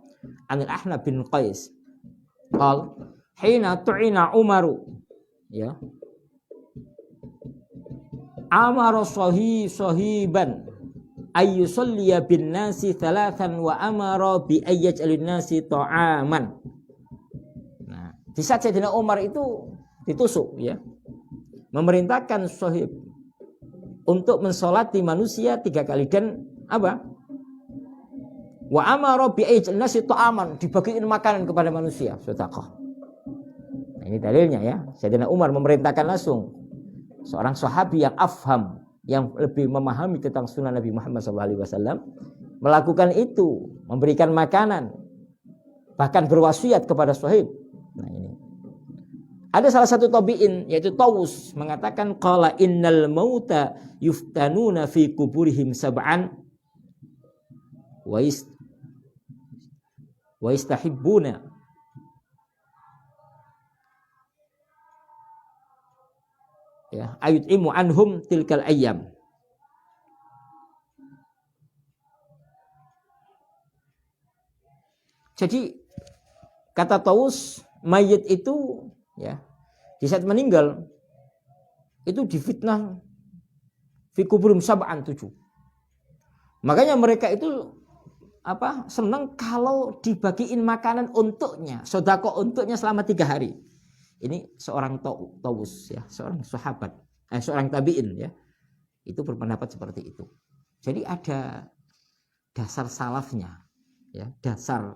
Anil Ahnaf bin Qais qal hina tu'ina Umaru, ya, amara sahiban ay yusalliya bin nasi thalathan wa amara bi ayyaj'alin nasi ta'aman. Nah, di saat Sayyidina Umar itu ditusuk, ya, memerintahkan sahib untuk mensolati manusia 3 kali, dan apa? Wa amara bi ayyaj'alin nasi ta'aman, dibagiin makanan kepada manusia, sedekah. Nah, ini dalilnya, ya. Sayyidina Umar memerintahkan langsung seorang sahabi yang afham, yang lebih memahami tentang sunnah Nabi Muhammad SAW, melakukan itu, memberikan makanan, bahkan berwasiat kepada sahib. Nah ini, ada salah satu tabi'in, yaitu Tawus, mengatakan qala innal mauta yuftanuna fi kuburihim sab'an wa istahibbuna ya ayut'imu anhum tilkal ayyam. Jadi kata Tawus, mayit itu, ya, di saat meninggal itu difitnah fi kuburum sab'an 7. Makanya mereka itu senang kalau dibagiin makanan untuknya, sedekah untuknya selama 3 hari. Ini seorang Tawus, ya, seorang sahabat, seorang tabi'in, ya, itu berpendapat seperti itu. Jadi ada dasar salafnya, ya, dasar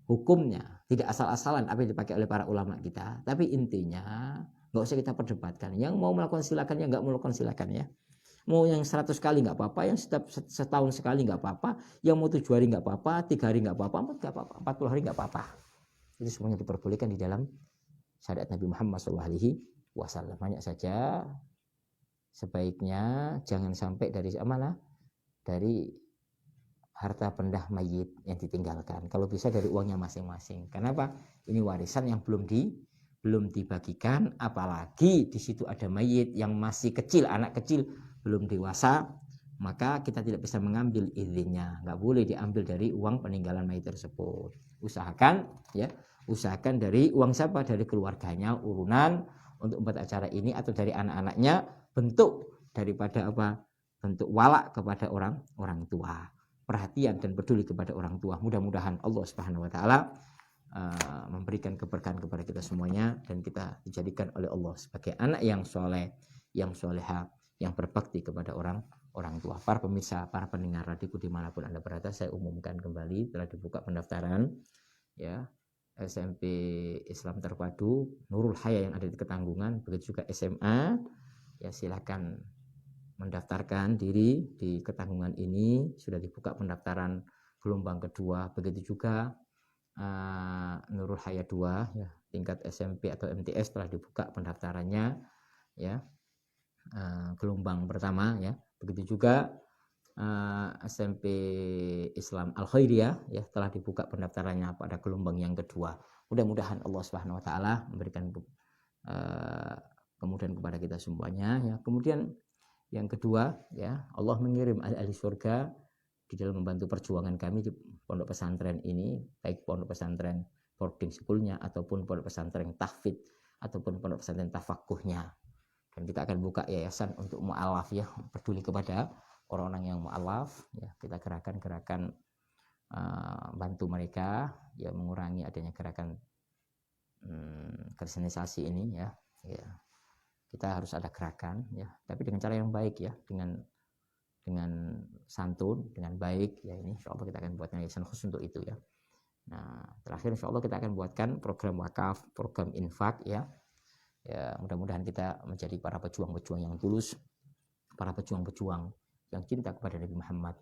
hukumnya, tidak asal-asalan apa yang dipakai oleh para ulama kita. Tapi intinya nggak usah kita perdebatkan. Yang mau melakukan silakan, yang nggak mau melakukan silakan, ya. Mau yang 100 kali nggak apa-apa, yang setahun sekali nggak apa-apa, yang mau 7 hari nggak apa-apa, 3 hari nggak apa-apa, 40 hari nggak apa-apa. Itu semuanya diperbolehkan di dalam syariat Nabi Muhammad SAW. Banyak saja sebaiknya jangan sampai dari harta benda mayit yang ditinggalkan. Kalau bisa dari uangnya masing-masing. Kenapa? Ini warisan yang belum dibagikan, apalagi di situ ada mayit yang masih kecil, anak kecil belum dewasa, maka kita tidak bisa mengambil izinnya. Nggak boleh diambil dari uang peninggalan mayit tersebut. Usahakan dari uang siapa? Dari keluarganya, urunan untuk membuat acara ini, atau dari anak-anaknya, bentuk daripada bentuk walak kepada orang tua, perhatian dan peduli kepada orang tua. Mudah-mudahan Allah Subhanahu wa taala memberikan keberkahan kepada kita semuanya, dan kita dijadikan oleh Allah sebagai anak yang soleh, yang soleha, yang berbakti kepada orang tua. Para pemirsa, para pendengar radioku dimanapun Anda berada, saya umumkan kembali telah dibuka pendaftaran, ya, SMP Islam Terpadu Nurul Haya yang ada di Ketanggungan, begitu juga SMA, ya, silakan mendaftarkan diri di Ketanggungan ini. Sudah dibuka pendaftaran gelombang kedua, begitu juga Nurul Haya 2, ya, tingkat SMP atau MTS telah dibuka pendaftarannya ya, gelombang pertama ya. Begitu juga SMP Islam Al Khairiyah ya telah dibuka pendaftarannya pada gelombang yang kedua. Mudah-mudahan Allah Subhanahu wa taala memberikan kemudahan kepada kita semuanya ya. Kemudian yang kedua ya, Allah mengirim ahli surga di dalam membantu perjuangan kami di pondok pesantren ini, baik pondok pesantren boarding schoolnya ataupun pondok pesantren tahfidz ataupun pondok pesantren tafakuhnya. Dan kita akan buka yayasan untuk mu'alaf ya, peduli kepada orang-orang yang mu'alaf ya. Kita gerakan bantu mereka ya, mengurangi adanya gerakan kristenisasi ini ya. Kita harus ada gerakan ya, tapi dengan cara yang baik ya, dengan santun, dengan baik ya. Ini insyaallah kita akan buatkan yayasan khusus untuk itu ya. Nah, terakhir insyaallah kita akan buatkan program wakaf, program infak ya. Ya, mudah-mudahan kita menjadi para pejuang-pejuang yang tulus, para pejuang-pejuang yang cinta kepada Nabi Muhammad,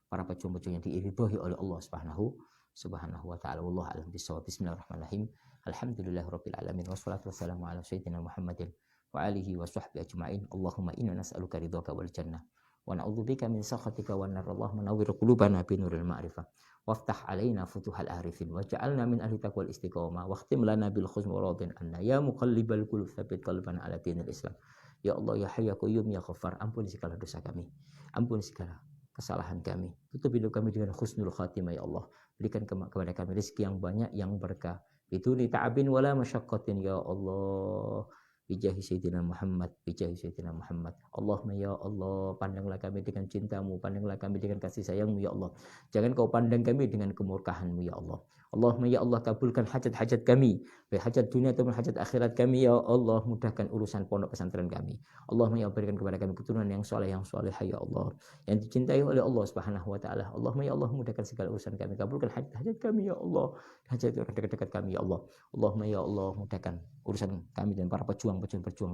para pejuang-pejuang yang diridhoi oleh Allah Subhanahu wa taala. Wallahu a'lam bishawab. Bismillahirrahmanirrahim. Alhamdulillahirabbil alamin wassalatu wassalamu ala sayyidina Muhammadin wa alihi wa sahbihi ajma'in. Allahumma inna nas'aluka ridhaka wal jannah wa na'udzubika min sakhatika wan nar. Allahumma nawwir qulubana bi nuril ma'rifah waftah alaina futuhal arifin waj'alna min ahli taqwal istiqamah wakhtim lana bil husni waradin anna ya muqallibal qulub tsabbit qalbana ala dinil islam. Ya Allah ya Hayy ya Qayyum ya Ghaffar, ampuni segala dosa kami, ampuni segala kesalahan kami, tutup hidup kami dengan husnul khatimah ya Allah. Berikan kepada kami rezeki yang banyak yang berkah, biduni ta'abin wala masyaqqatin ya Allah. Bijahi Sayyidina Muhammad, bijahi Sayyidina Muhammad. Allahumma ya Allah, pandanglah kami dengan cintamu, pandanglah kami dengan kasih sayangmu ya Allah. Jangan kau pandang kami dengan kemurkahanmu ya Allah. Allahumma ya Allah, kabulkan hajat-hajat kami, baik hajat dunia ataupun hajat akhirat kami ya Allah. Mudahkan urusan pondok pesantren kami. Allahumma ya, berikan kepada kami keturunan yang soleh, yang solehah ya Allah, yang dicintai oleh Allah Subhanahu wa taala. Allahumma ya Allah, mudahkan segala urusan kami, kabulkan hajat-hajat kami ya Allah, hajat orang dekat-dekat kami ya Allah. Allahumma ya Allah, mudahkan urusan kami dan para pejuang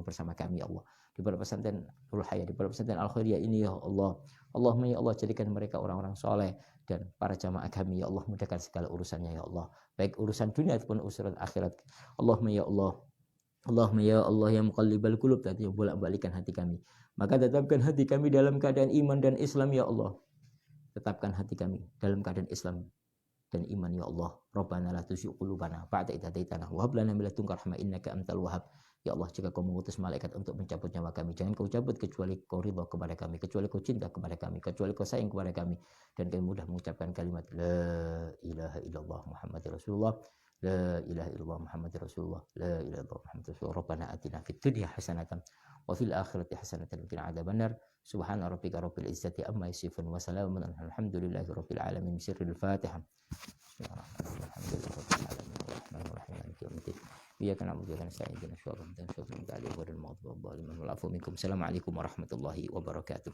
bersama kami ya Allah, di pondok pesantren Nurul Hayat, di pondok pesantren Al Khairiyah ini ya Allah. Allahumma ya Allah, jadikan mereka orang-orang soleh dan para jamaah kami ya Allah, mudahkan segala urusannya ya Allah, baik urusan dunia ataupun urusan akhirat. Allahumma ya Allah, Allahumma ya Allah ya muqallibal qulub, tadi bolak-balikan hati kami, maka tetapkan hati kami dalam keadaan iman dan Islam ya Allah. Tetapkan hati kami dalam keadaan Islam dan iman ya Allah. Rabbana la tuzigh qulubana ba'da idh hadaitana wa hab lana min ladunka rahmah innaka antal wahhab. Ya Allah, jika kau mengutus malaikat untuk mencabut nyawa kami, jangan kau cabut kecuali kau ridha kepada kami, kecuali kau cinta kepada kami, kecuali kau sayang kepada kami, dan kami mudah mengucapkan kalimat la ilaha illallah Muhammadur Rasulullah, la ilaha illallah Muhammadur Rasulullah, la ilaha illallah Muhammadur Rasulullah. Rabbana atina fid dunya hasanatan wa fil akhirati hasanatan wa qina adzabannar. Subhana rabbika rabbil izzati amma yasifun wa salamun alhamdulillahi rabbil alamin. Sirrul Fatihah. Alhamdulillahirabbil alamin arrahmanir rahim maliki yaumiddin. Iyyaka na'budu wa iyyaka nasta'in ihdinas siratal mustaqim. Assalamualaikum warahmatullahi wabarakatuh.